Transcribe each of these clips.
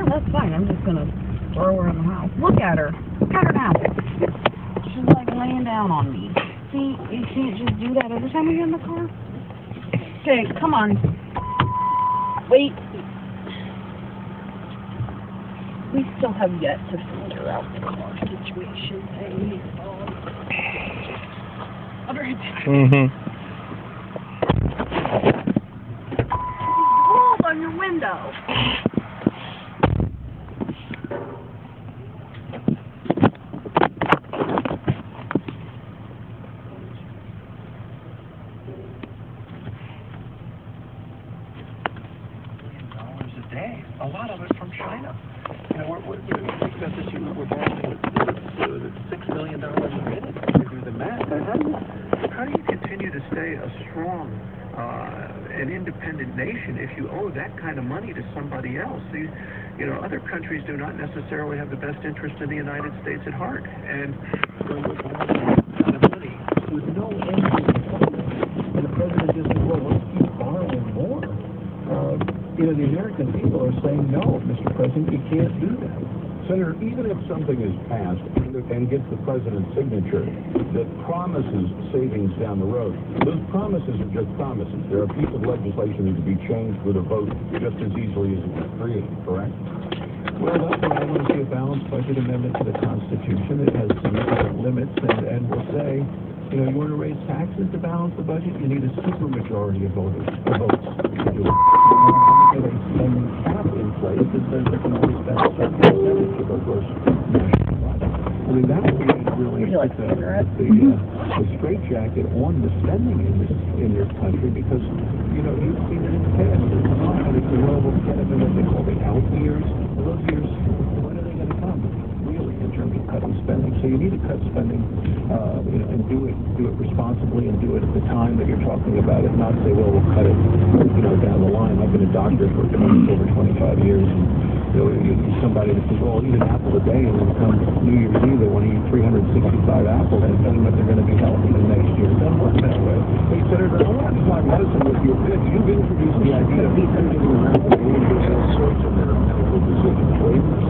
Yeah, that's fine. I'm just gonna throw her in the house. Look at her. Look at her now. She's like laying down on me. See, you can't just do that every time we get in the car. Okay, come on. Wait. We still have yet to figure out the car situation thing. I'll be right back. Walls on your window. A lot of it from China. You know, we're think about this. We're borrowing $6 million a minute to do the math. How do you continue to stay a strong and independent nation if you owe that kind of money to somebody else? You know, other countries do not necessarily have the best interest in the United States at heart, and with all that kind of money with no end to it, and the president just said, "Well, let's keep borrowing more." You know, the American people are saying, no, Mr. President, you can't do that. Senator, even if something is passed and gets the president's signature that promises savings down the road, those promises are just promises. There are pieces of legislation that can be changed with a vote just as easily as it was created, correct? Well, that's why I want to see a balanced budget amendment to the Constitution. It has significant limits, and will say, you know, you want to raise taxes to balance the budget, you need a supermajority of votes to do it. And a spending cap in place that says they can only spend a certain percentage of those national budget. I mean, that would be really the straitjacket on the spending in this country, because, you know, you've seen it in the past. There's not going to be what they call the out years. Those years, when are they going to come? Really, in terms of cutting spending. So you need to cut spending, you know, and do it responsibly, and do it at the time that you're talking about it, not say, well, we'll cut it, you know, down the line. I've been a doctor for over 25 years, and you know, somebody that says, well, I'll eat an apple a day, and then come New Year's Eve, they want to eat 365 apples, and tell them that they're going to be healthy the next year. It doesn't work that way. Hey, Senator, I want to talk medicine with you a bit. You've introduced the idea of giving around all sorts of their medical decision waivers.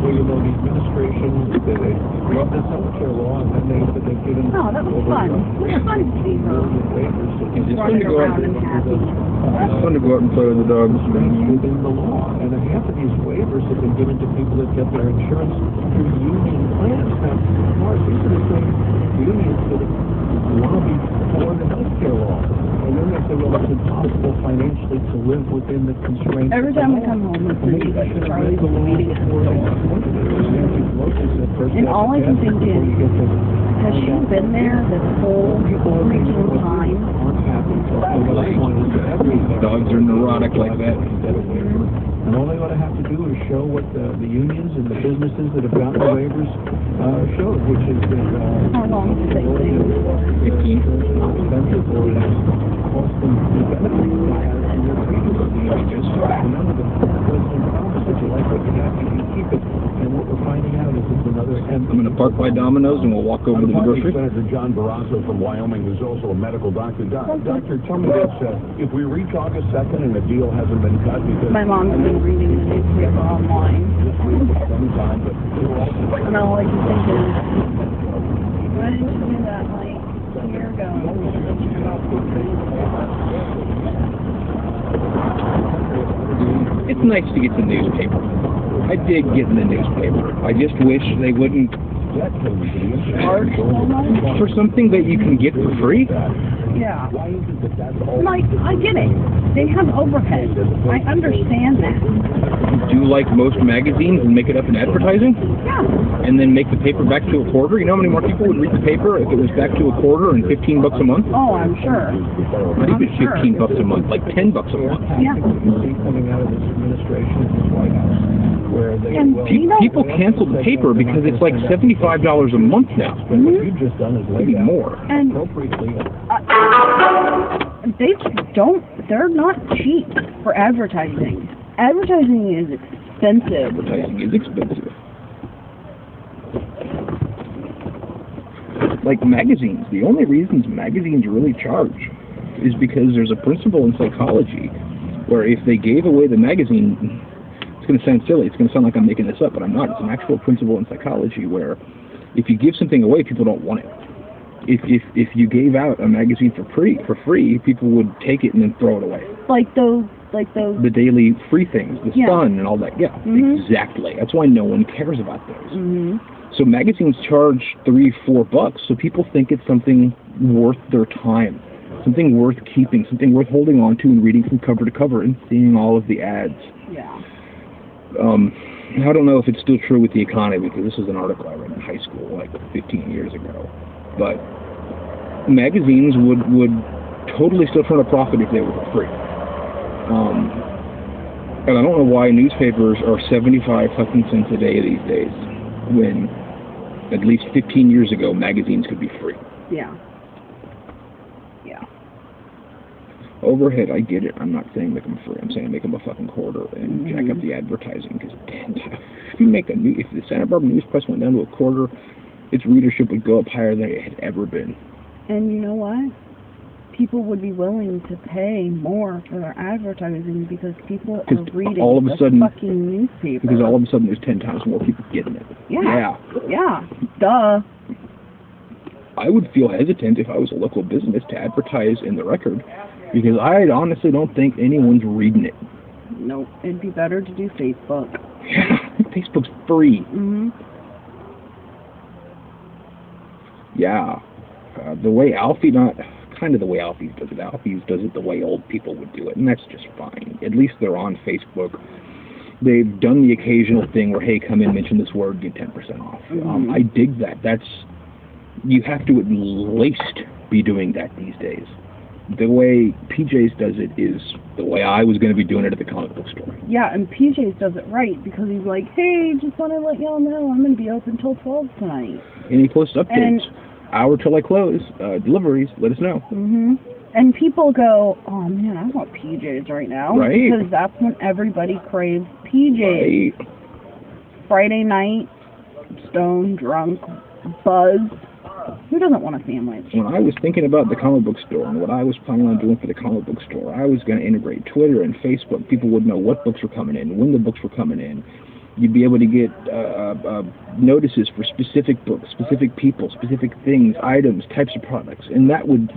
Well, you know, the administration, they love this healthcare law, and then they've given... Oh, that was fun. It was fun to see her running around and happy. It's fun to go out and play with the dogs. Within the law, and half of these waivers have been given to people that get their insurance through union plans. Now, Mark, these are the same unions that lobby for the healthcare law. And then they say, well, it's impossible financially to live within the constraints. Every time we come home, it's Charlie's meeting at the store. And all I can think is, has she been there this whole freaking time? Dogs are neurotic like that. And all they ought to have to do is show what the unions and the businesses that have gotten the waivers showed, which is that... How long did they take? 15. Not expensive, or it has cost them the benefits they have in their previous unions. Remember, the president promised that you like what you got, you can keep it. And what we're finding out is it's another... I'm going to park by Domino's, and we'll walk over to the grocery. Senator John Barrasso from Wyoming, who's also a medical doctor. Doctor, tell me this, if we reach August 2nd and the deal hasn't been cut because... My mom's been reading the newspaper online. And all I can think is, why didn't you do that like a year ago? It's nice to get the newspaper. I dig getting the newspaper. I just wish they wouldn't Charge so much? for something that you can get for free. Yeah. Like, I get it. They have overhead. I understand that. Do like most magazines and make it up in advertising? Yeah. And then make the paper back to a quarter? You know how many more people would read the paper if it was back to a quarter and $15 a month? Oh, I'm sure. Not even $15 a month, like $10 a month. Yeah. Coming out of this administration, this White House, where they people cancel the paper because it's like $75 a month now. What you've just done is maybe more. And appropriately. They're not cheap for advertising. Advertising is expensive. Advertising is expensive. Like magazines. The only reasons magazines really charge is because there's a principle in psychology where if they gave away the magazine, it's going to sound silly. It's going to sound like I'm making this up, but I'm not. It's an actual principle in psychology where if you give something away, people don't want it. If you gave out a magazine for free, people would take it and then throw it away. Like those the daily free things, the Sun and all that. Yeah, exactly. That's why no one cares about those. So magazines charge $3-4, so people think it's something worth their time, something worth keeping, something worth holding on to and reading from cover to cover and seeing all of the ads. Yeah. I don't know if it's still true with the economy, because this is an article I read in high school like 15 years ago. But magazines would totally still turn a profit if they were free. And I don't know why newspapers are 75 fucking cents a day these days, when at least 15 years ago magazines could be free. Yeah. Yeah. Overhead, I get it. I'm not saying make them free. I'm saying make them a fucking quarter and jack up the advertising. Because if you make if the Santa Barbara News Press went down to a quarter, its readership would go up higher than it had ever been. And you know what? People would be willing to pay more for their advertising because people are reading the fucking newspaper. Because all of a sudden there's 10 times more people getting it. Yeah. Yeah. Duh. I would feel hesitant if I was a local business to advertise in the Record, because I honestly don't think anyone's reading it. Nope. It'd be better to do Facebook. Yeah. Facebook's free. Yeah. The way Alfie the way Alfie does it. Alfie does it the way old people would do it, and that's just fine. At least they're on Facebook. They've done the occasional thing where, hey, come in, mention this word, get 10% off. I dig that. You have to at least be doing that these days. The way PJ's does it is the way I was going to be doing it at the comic book store. Yeah, and PJ's does it right, because he's like, hey, just want to let y'all know I'm going to be open till 12 tonight. And he posts updates. Hour till I close. Deliveries, let us know. And people go, oh man, I want PJs right now. Right. Because that's when everybody craves PJs. Right. Friday night, stoned, drunk, buzzed. Who doesn't want a sandwich? When I was thinking about the comic book store and what I was planning on doing for the comic book store, I was going to integrate Twitter and Facebook. People would know what books were coming in, when the books were coming in. You'd be able to get notices for specific books, specific people, specific things, items, types of products. And that would...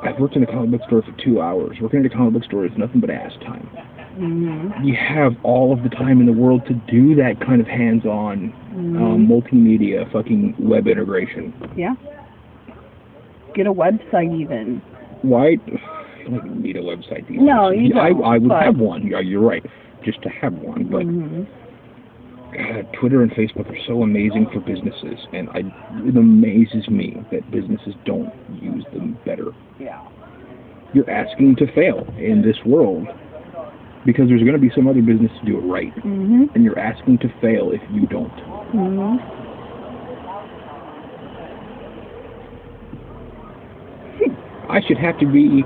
I've worked in a comic book store for 2 hours. Working at a comic book store is nothing but ass time. You have all of the time in the world to do that kind of hands-on multimedia fucking web integration. Yeah. Get a website even. Why? You don't need a website these days. No, you don't. I would have one. Yeah, you're right. Just to have one, but God, Twitter and Facebook are so amazing for businesses, and it amazes me that businesses don't use them better. Yeah. You're asking to fail in this world, because there's going to be some other business to do it right, and you're asking to fail if you don't. I should have to be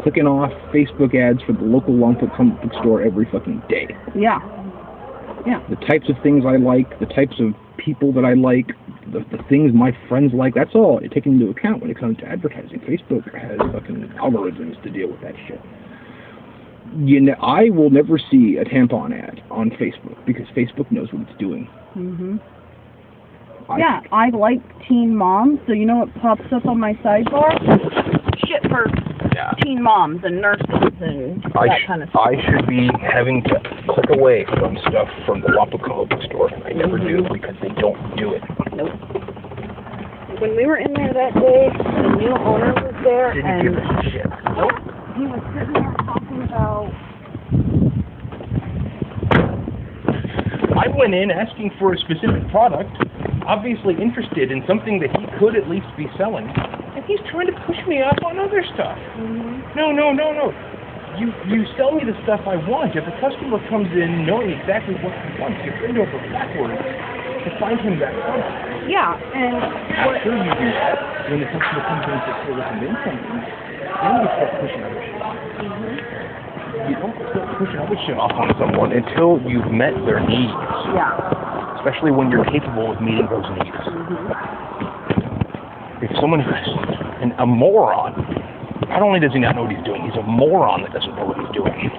clicking off Facebook ads for the local Longfoot comic book store every fucking day. Yeah. Yeah. The types of things I like, the types of people that I like, the things my friends like, that's all taken into account when it comes to advertising. Facebook has fucking algorithms to deal with that shit. I will never see a tampon ad on Facebook because Facebook knows what it's doing. I like teen moms, so you know what pops up on my sidebar? Shit for teen moms and nurses and that kind of stuff. I should be having to click away from stuff from the Wampa comic book store, and I never do because they don't do it. Nope. When we were in there that day, the new owner was there, didn't give a shit. Nope. He was sitting there talking about... I went in asking for a specific product, obviously interested in something that he could at least be selling, and he's trying to push me up on other stuff. No. You sell me the stuff I want. If a customer comes in knowing exactly what he wants, you bend over backwards to find him that product. Yeah, and after you do that, when the customer comes in to recommend something, then you start pushing other shit. You don't start pushing other shit off on someone until you've met their needs. Yeah. Especially when you're capable of meeting those needs. If someone who's a moron, not only does he not know what he's doing, he's a moron that doesn't know what he's doing.